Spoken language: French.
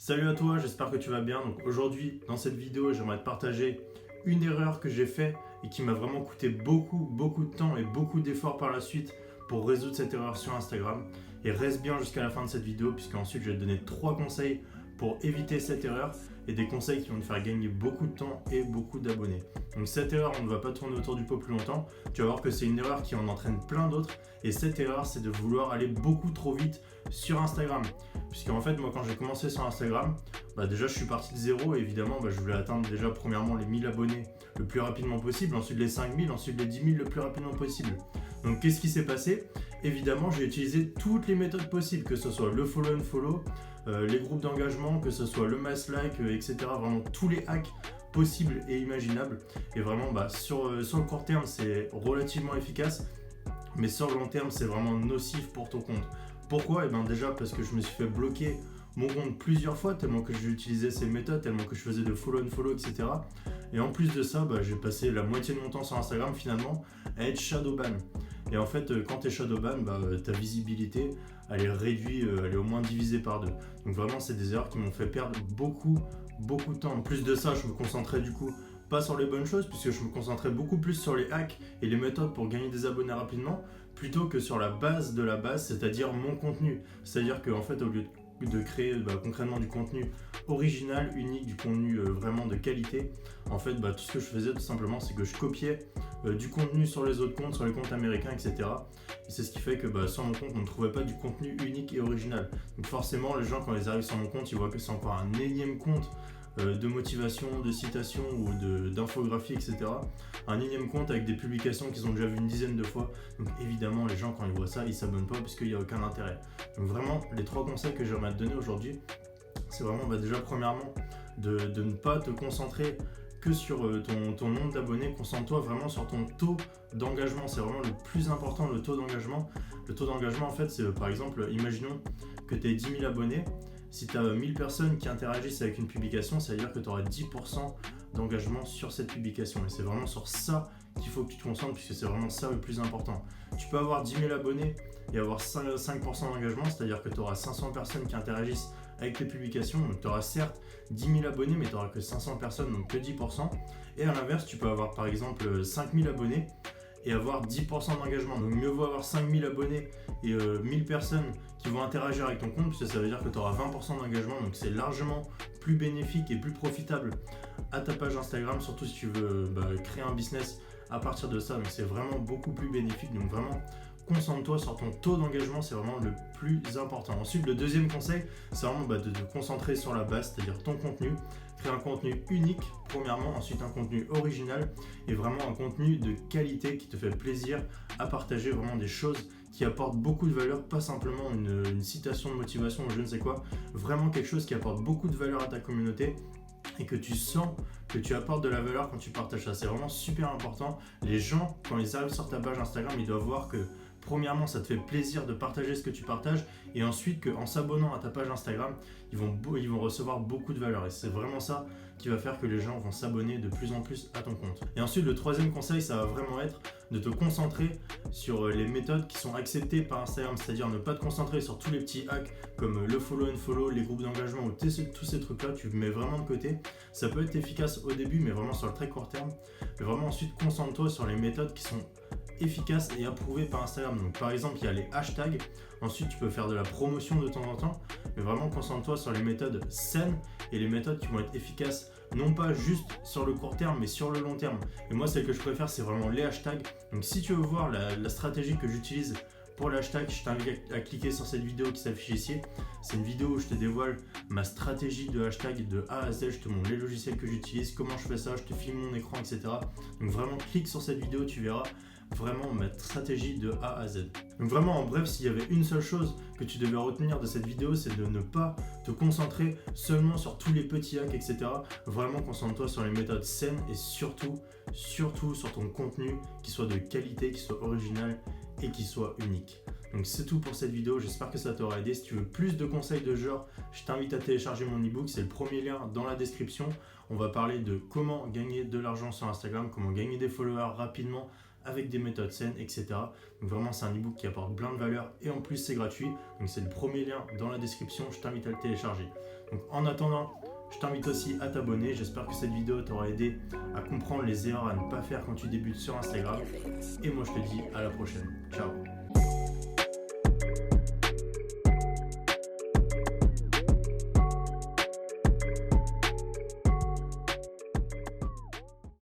Salut à toi, j'espère que tu vas bien. Donc aujourd'hui, dans cette vidéo, j'aimerais te partager une erreur que j'ai faite et qui m'a vraiment coûté beaucoup de temps et beaucoup d'efforts par la suite pour résoudre cette erreur sur Instagram. Et reste bien jusqu'à la fin de cette vidéo puisque ensuite je vais te donner 3 conseils pour éviter cette erreur et des conseils qui vont te faire gagner beaucoup de temps et beaucoup d'abonnés. Donc cette erreur, on ne va pas tourner autour du pot plus longtemps. Tu vas voir que c'est une erreur qui en entraîne plein d'autres. Et cette erreur, c'est de vouloir aller beaucoup trop vite sur Instagram. Puisqu'en fait, moi, quand j'ai commencé sur Instagram, déjà, je suis parti de zéro. Et évidemment, je voulais atteindre déjà, premièrement, les 1000 abonnés le plus rapidement possible. Ensuite, les 5000, ensuite les 10 000 le plus rapidement possible. Donc, qu'est-ce qui s'est passé? Évidemment, j'ai utilisé toutes les méthodes possibles, que ce soit le follow and follow, les groupes d'engagement, que ce soit le mass like, etc. Vraiment tous les hacks possibles et imaginables. Et vraiment, sur le court terme, c'est relativement efficace. Mais sur le long terme, c'est vraiment nocif pour ton compte. Pourquoi? Déjà parce que je me suis fait bloquer mon compte plusieurs fois, tellement que j'utilisais ces méthodes, tellement que je faisais de follow and follow, etc. Et en plus de ça, j'ai passé la moitié de mon temps sur Instagram finalement à être shadowban. Et en fait, quand tu es shadowban, ta visibilité, elle est réduite, elle est au moins divisée par 2. Donc vraiment, c'est des erreurs qui m'ont fait perdre beaucoup de temps. En plus de ça, je me concentrais du coup pas sur les bonnes choses, puisque je me concentrais beaucoup plus sur les hacks et les méthodes pour gagner des abonnés rapidement, plutôt que sur la base de la base, c'est-à-dire mon contenu. C'est-à-dire qu'en fait, au lieu de créer concrètement du contenu original, unique, du contenu vraiment de qualité, en fait, tout ce que je faisais tout simplement, c'est que je copiais du contenu sur les autres comptes, sur les comptes américains, etc. Et c'est ce qui fait que sur mon compte, on ne trouvait pas du contenu unique et original. Donc forcément, les gens, quand ils arrivent sur mon compte, ils voient que c'est encore un énième compte de motivation, de citation ou d'infographie, etc. Un énième compte avec des publications qu'ils ont déjà vues une dizaine de fois. Donc évidemment, les gens, quand ils voient ça, ils s'abonnent pas parce qu'il n'y a aucun intérêt. Donc vraiment, les 3 conseils que j'aimerais te donner aujourd'hui, c'est vraiment déjà premièrement de ne pas te concentrer que sur ton nombre d'abonnés. Concentre-toi vraiment sur ton taux d'engagement. C'est vraiment le plus important, le taux d'engagement. Le taux d'engagement, en fait, c'est par exemple, imaginons que tu aies 10 000 abonnés. Si tu as 1000 personnes qui interagissent avec une publication, ça veut dire que tu auras 10% d'engagement sur cette publication. Et c'est vraiment sur ça qu'il faut que tu te concentres, puisque c'est vraiment ça le plus important. Tu peux avoir 10 000 abonnés et avoir 5% d'engagement, c'est-à-dire que tu auras 500 personnes qui interagissent avec tes publications. Donc tu auras certes 10 000 abonnés, mais tu n'auras que 500 personnes, donc que 10%. Et à l'inverse, tu peux avoir par exemple 5000 abonnés et avoir 10% d'engagement. Donc mieux vaut avoir 5000 abonnés et 1000 personnes qui vont interagir avec ton compte, puisque ça veut dire que tu auras 20% d'engagement, donc c'est largement plus bénéfique et plus profitable à ta page Instagram, surtout si tu veux créer un business à partir de ça. Donc c'est vraiment beaucoup plus bénéfique. Donc vraiment, concentre-toi sur ton taux d'engagement, c'est vraiment le plus important. Ensuite, le deuxième conseil, c'est vraiment de te concentrer sur la base, c'est-à-dire ton contenu. Créer un contenu unique, premièrement, ensuite un contenu original et vraiment un contenu de qualité qui te fait plaisir à partager, vraiment des choses qui apportent beaucoup de valeur, pas simplement une citation de motivation ou je ne sais quoi, vraiment quelque chose qui apporte beaucoup de valeur à ta communauté et que tu sens que tu apportes de la valeur quand tu partages ça. C'est vraiment super important. Les gens, quand ils arrivent sur ta page Instagram, ils doivent voir que premièrement, ça te fait plaisir de partager ce que tu partages et ensuite qu'en s'abonnant à ta page Instagram, ils vont recevoir beaucoup de valeur et c'est vraiment ça qui va faire que les gens vont s'abonner de plus en plus à ton compte. Et ensuite, le troisième conseil, ça va vraiment être de te concentrer sur les méthodes qui sont acceptées par Instagram, c'est-à-dire ne pas te concentrer sur tous les petits hacks comme le follow and follow, les groupes d'engagement ou tous ces trucs-là, tu mets vraiment de côté. Ça peut être efficace au début, mais vraiment sur le très court terme. Mais vraiment ensuite, concentre-toi sur les méthodes qui sont efficaces et approuvées par Instagram. Donc par exemple, il y a les hashtags. Ensuite, tu peux faire de la promotion de temps en temps, mais vraiment concentre-toi sur les méthodes saines et les méthodes qui vont être efficaces, non pas juste sur le court terme, mais sur le long terme. Et moi, celle que je préfère, c'est vraiment les hashtags. Donc si tu veux voir la stratégie que j'utilise pour le hashtag, je t'invite à cliquer sur cette vidéo qui s'affiche ici. C'est une vidéo où je te dévoile ma stratégie de hashtag de A à Z. Je te montre les logiciels que j'utilise, comment je fais ça, je te filme mon écran, etc. Donc vraiment, clique sur cette vidéo, tu verras vraiment ma stratégie de A à Z. Donc vraiment, en bref, s'il y avait une seule chose que tu devais retenir de cette vidéo, c'est de ne pas te concentrer seulement sur tous les petits hacks, etc. Vraiment, concentre-toi sur les méthodes saines et surtout sur ton contenu qui soit de qualité, qui soit original et qui soit unique. Donc c'est tout pour cette vidéo, j'espère que ça t'aura aidé. Si tu veux plus de conseils de genre, je t'invite à télécharger mon ebook, c'est le premier lien dans la description. On va parler de comment gagner de l'argent sur Instagram, comment gagner des followers rapidement avec des méthodes saines, etc. Donc vraiment, c'est un ebook qui apporte plein de valeur et en plus, c'est gratuit. Donc c'est le premier lien dans la description, je t'invite à le télécharger. Donc en attendant, je t'invite aussi à t'abonner. J'espère que cette vidéo t'aura aidé à comprendre les erreurs à ne pas faire quand tu débutes sur Instagram. Et moi, je te dis à la prochaine. Ciao!